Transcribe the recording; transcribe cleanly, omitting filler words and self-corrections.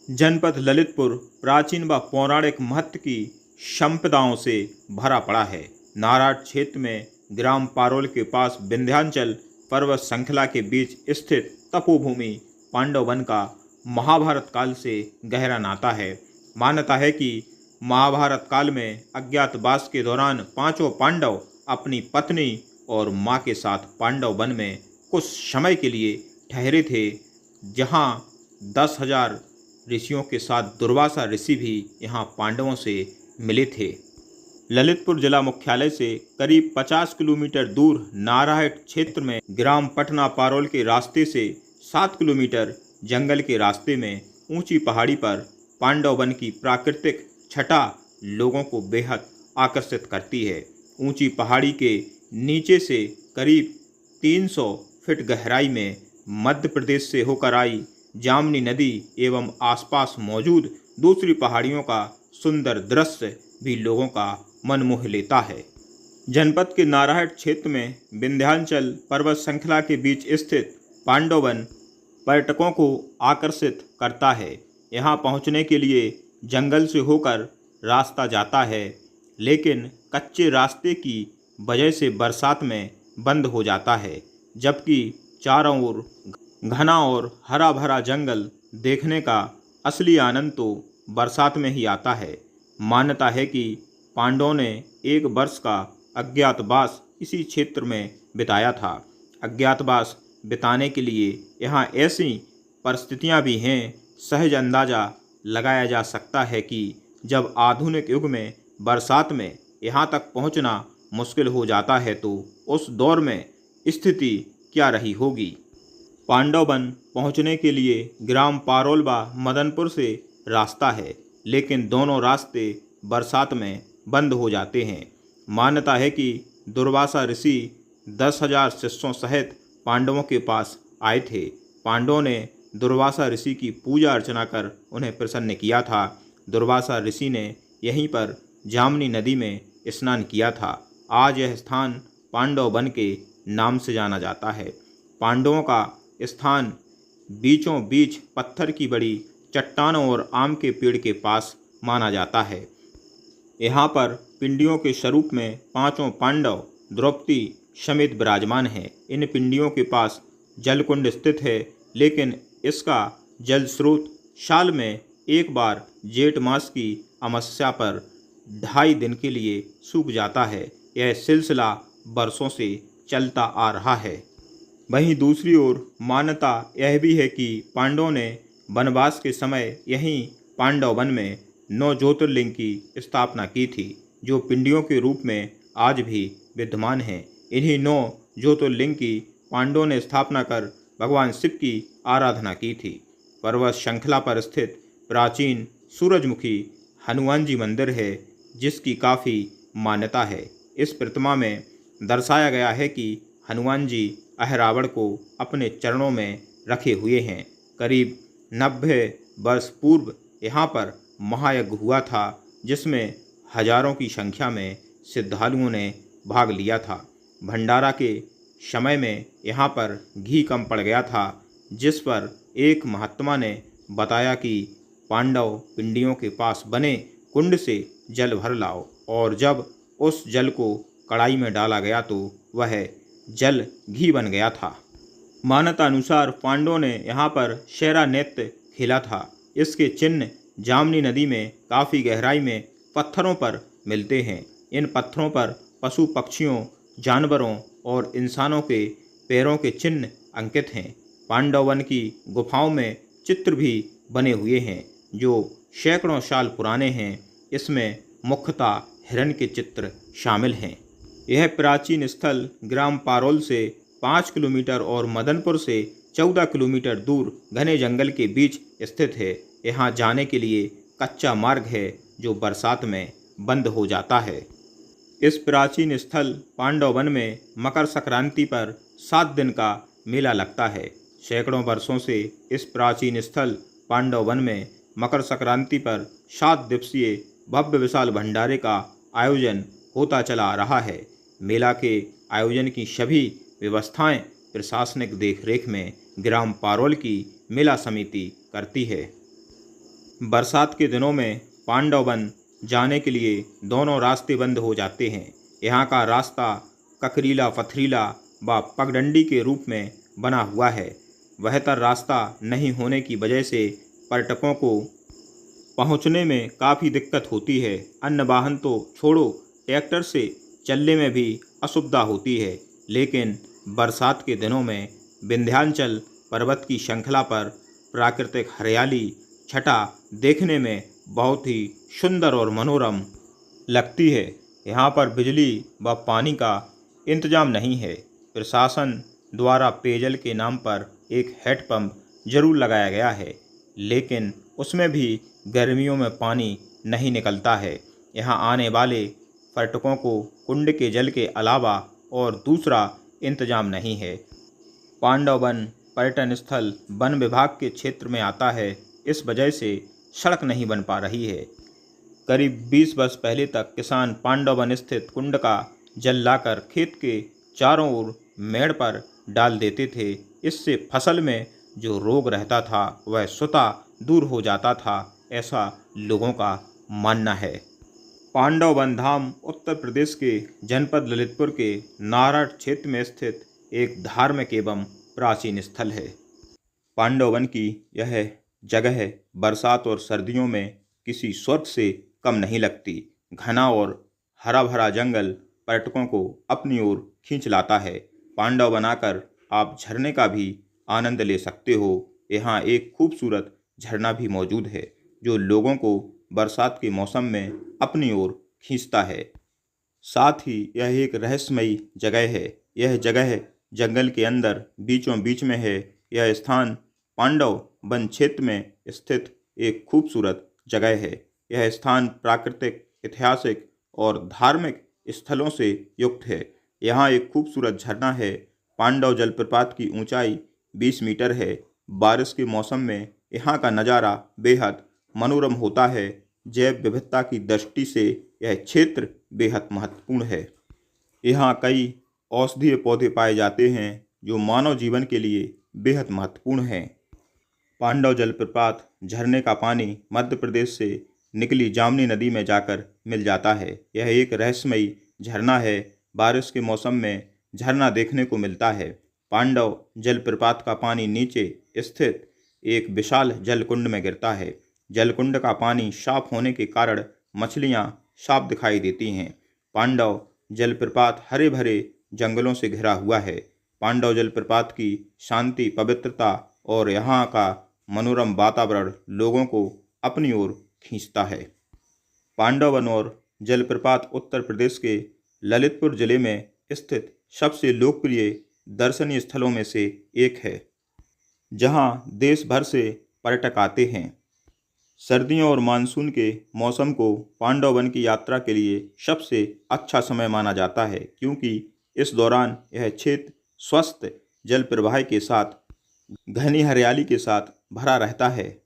जनपद ललितपुर प्राचीन व पौराणिक महत्व की संपदाओं से भरा पड़ा है। नारायण क्षेत्र में ग्राम पारोल के पास विंध्याचल पर्वत श्रृंखला के बीच स्थित तपोभूमि पांडव वन का महाभारत काल से गहरा नाता है। मान्यता है कि महाभारत काल में अज्ञातवास के दौरान पांचों पांडव अपनी पत्नी और मां के साथ पांडव वन में कुछ समय के लिए ठहरे थे, जहां 10,000 ऋषियों के साथ दुर्वासा ऋषि भी यहाँ पांडवों से मिले थे। ललितपुर जिला मुख्यालय से करीब 50 किलोमीटर दूर नारायण क्षेत्र में ग्राम पटना पारोल के रास्ते से 7 किलोमीटर जंगल के रास्ते में ऊंची पहाड़ी पर पांडव वन की प्राकृतिक छटा लोगों को बेहद आकर्षित करती है। ऊंची पहाड़ी के नीचे से करीब 300 फीट गहराई में मध्य प्रदेश से होकर आई जामनी नदी एवं आसपास मौजूद दूसरी पहाड़ियों का सुंदर दृश्य भी लोगों का मन मोह लेता है। जनपद के नारायण क्षेत्र में विंध्याचल पर्वत श्रृंखला के बीच स्थित पांडव वन पर्यटकों को आकर्षित करता है। यहाँ पहुँचने के लिए जंगल से होकर रास्ता जाता है, लेकिन कच्चे रास्ते की वजह से बरसात में बंद हो जाता है, जबकि चारों ओर घना और हरा भरा जंगल देखने का असली आनंद तो बरसात में ही आता है। मान्यता है कि पांडवों ने एक वर्ष का अज्ञातवास इसी क्षेत्र में बिताया था। अज्ञातवास बिताने के लिए यहाँ ऐसी परिस्थितियाँ भी हैं। सहज अंदाज़ा लगाया जा सकता है कि जब आधुनिक युग में बरसात में यहाँ तक पहुँचना मुश्किल हो जाता है, तो उस दौर में स्थिति क्या रही होगी। पांडव वन पहुँचने के लिए ग्राम पारोल व मदनपुर से रास्ता है, लेकिन दोनों रास्ते बरसात में बंद हो जाते हैं। मान्यता है कि दुर्वासा ऋषि 10,000 शिष्यों सहित पांडवों के पास आए थे। पांडवों ने दुर्वासा ऋषि की पूजा अर्चना कर उन्हें प्रसन्न किया था। दुर्वासा ऋषि ने यहीं पर जामनी नदी में स्नान किया था। आज यह स्थान पांडव वन के नाम से जाना जाता है। पांडवों का स्थान बीचों बीच पत्थर की बड़ी चट्टानों और आम के पेड़ के पास माना जाता है। यहाँ पर पिंडियों के स्वरूप में पांचों पांडव द्रौपदी समेत विराजमान हैं। इन पिंडियों के पास जलकुंड स्थित है, लेकिन इसका जल स्रोत साल में एक बार जेठ मास की अमावस्या पर 2.5 दिन के लिए सूख जाता है। यह सिलसिला बरसों से चलता आ रहा है। वहीं दूसरी ओर मान्यता यह भी है कि पांडवों ने वनवास के समय यहीं पांडव वन में 9 ज्योतिर्लिंग की स्थापना की थी, जो पिंडियों के रूप में आज भी विद्यमान हैं। इन्हीं 9 ज्योतिर्लिंग की पांडवों ने स्थापना कर भगवान शिव की आराधना की थी। पर्वत श्रृंखला पर स्थित प्राचीन सूरजमुखी हनुमान जी मंदिर है, जिसकी काफ़ी मान्यता है। इस प्रतिमा में दर्शाया गया है कि हनुमान जी अहिरावण को अपने चरणों में रखे हुए हैं। करीब 90 वर्ष पूर्व यहाँ पर महायज्ञ हुआ था, जिसमें हजारों की संख्या में श्रद्धालुओं ने भाग लिया था। भंडारा के समय में यहाँ पर घी कम पड़ गया था, जिस पर एक महात्मा ने बताया कि पांडव पिंडियों के पास बने कुंड से जल भर लाओ, और जब उस जल को कढ़ाई में डाला गया तो वह जल घी बन गया था। मान्यता अनुसार पांडवों ने यहाँ पर शेरा नृत्य खेला था। इसके चिन्ह जामनी नदी में काफ़ी गहराई में पत्थरों पर मिलते हैं। इन पत्थरों पर पशु पक्षियों, जानवरों और इंसानों के पैरों के चिन्ह अंकित हैं। पांडव वन की गुफाओं में चित्र भी बने हुए हैं, जो सैकड़ों साल पुराने हैं। इसमें मुख्यतः हिरण के चित्र शामिल हैं। यह प्राचीन स्थल ग्राम पारोल से 5 किलोमीटर और मदनपुर से 14 किलोमीटर दूर घने जंगल के बीच स्थित है। यहाँ जाने के लिए कच्चा मार्ग है, जो बरसात में बंद हो जाता है। इस प्राचीन स्थल पांडव वन में मकर संक्रांति पर 7 दिन का मेला लगता है। सैकड़ों वर्षों से इस प्राचीन स्थल पांडव वन में मकर संक्रांति पर 7 दिवसीय भव्य विशाल भंडारे का आयोजन होता चला आ रहा है। मेला के आयोजन की सभी व्यवस्थाएं प्रशासनिक देखरेख में ग्राम पारोल की मेला समिति करती है। बरसात के दिनों में पांडव वन जाने के लिए दोनों रास्ते बंद हो जाते हैं। यहाँ का रास्ता ककरीला, पथरीला व पगडंडी के रूप में बना हुआ है। बेहतर रास्ता नहीं होने की वजह से पर्यटकों को पहुँचने में काफ़ी दिक्कत होती है। अन्य वाहन तो छोड़ो, ट्रैक्टर से चलने में भी असुविधा होती है। लेकिन बरसात के दिनों में विंध्याचल पर्वत की श्रृंखला पर प्राकृतिक हरियाली छटा देखने में बहुत ही सुंदर और मनोरम लगती है। यहाँ पर बिजली व पानी का इंतजाम नहीं है। प्रशासन द्वारा पेयजल के नाम पर एक हैंडपंप जरूर लगाया गया है, लेकिन उसमें भी गर्मियों में पानी नहीं निकलता है। यहाँ आने वाले पर्यटकों को कुंड के जल के अलावा और दूसरा इंतजाम नहीं है। पांडव वन पर्यटन स्थल वन विभाग के क्षेत्र में आता है। इस वजह से सड़क नहीं बन पा रही है। करीब 20 वर्ष पहले तक किसान पांडव वन स्थित कुंड का जल लाकर खेत के चारों ओर मेड़ पर डाल देते थे। इससे फसल में जो रोग रहता था वह स्वतः दूर हो जाता था, ऐसा लोगों का मानना है। पांडव वन धाम उत्तर प्रदेश के जनपद ललितपुर के नारठ क्षेत्र में स्थित एक धार्मिक एवं प्राचीन स्थल है। पांडव वन की यह जगह बरसात और सर्दियों में किसी स्वर्ग से कम नहीं लगती। घना और हरा भरा जंगल पर्यटकों को अपनी ओर खींच लाता है। पांडव बनाकर आप झरने का भी आनंद ले सकते हो। यहाँ एक खूबसूरत झरना भी मौजूद है जो लोगों को बरसात के मौसम में अपनी ओर खींचता है। साथ ही यह एक रहस्यमयी जगह है। यह जगह जंगल के अंदर बीचों बीच में है। यह स्थान पांडव वन क्षेत्र में स्थित एक खूबसूरत जगह है। यह स्थान प्राकृतिक, ऐतिहासिक और धार्मिक स्थलों से युक्त है। यहाँ एक खूबसूरत झरना है। पांडव जलप्रपात की ऊंचाई 20 मीटर है। बारिश के मौसम में यहाँ का नज़ारा बेहद मनोरम होता है। जैव विविधता की दृष्टि से यह क्षेत्र बेहद महत्वपूर्ण है। यहाँ कई औषधीय पौधे पाए जाते हैं जो मानव जीवन के लिए बेहद महत्वपूर्ण हैं। पांडव जलप्रपात झरने का पानी मध्य प्रदेश से निकली जामनी नदी में जाकर मिल जाता है। यह एक रहस्यमयी झरना है। बारिश के मौसम में झरना देखने को मिलता है। पांडव जलप्रपात का पानी नीचे स्थित एक विशाल जलकुंड में गिरता है। जलकुंड का पानी साफ होने के कारण मछलियाँ साफ दिखाई देती हैं। पांडव जलप्रपात हरे भरे जंगलों से घिरा हुआ है। पांडव जलप्रपात की शांति, पवित्रता और यहाँ का मनोरम वातावरण लोगों को अपनी ओर खींचता है। पांडव वन और जलप्रपात उत्तर प्रदेश के ललितपुर जिले में स्थित सबसे लोकप्रिय दर्शनीय स्थलों में से एक है, जहाँ देश भर से पर्यटक आते हैं। सर्दियों और मानसून के मौसम को पांडव वन की यात्रा के लिए सबसे अच्छा समय माना जाता है, क्योंकि इस दौरान यह क्षेत्र स्वस्थ जल प्रवाह के साथ घनी हरियाली के साथ भरा रहता है।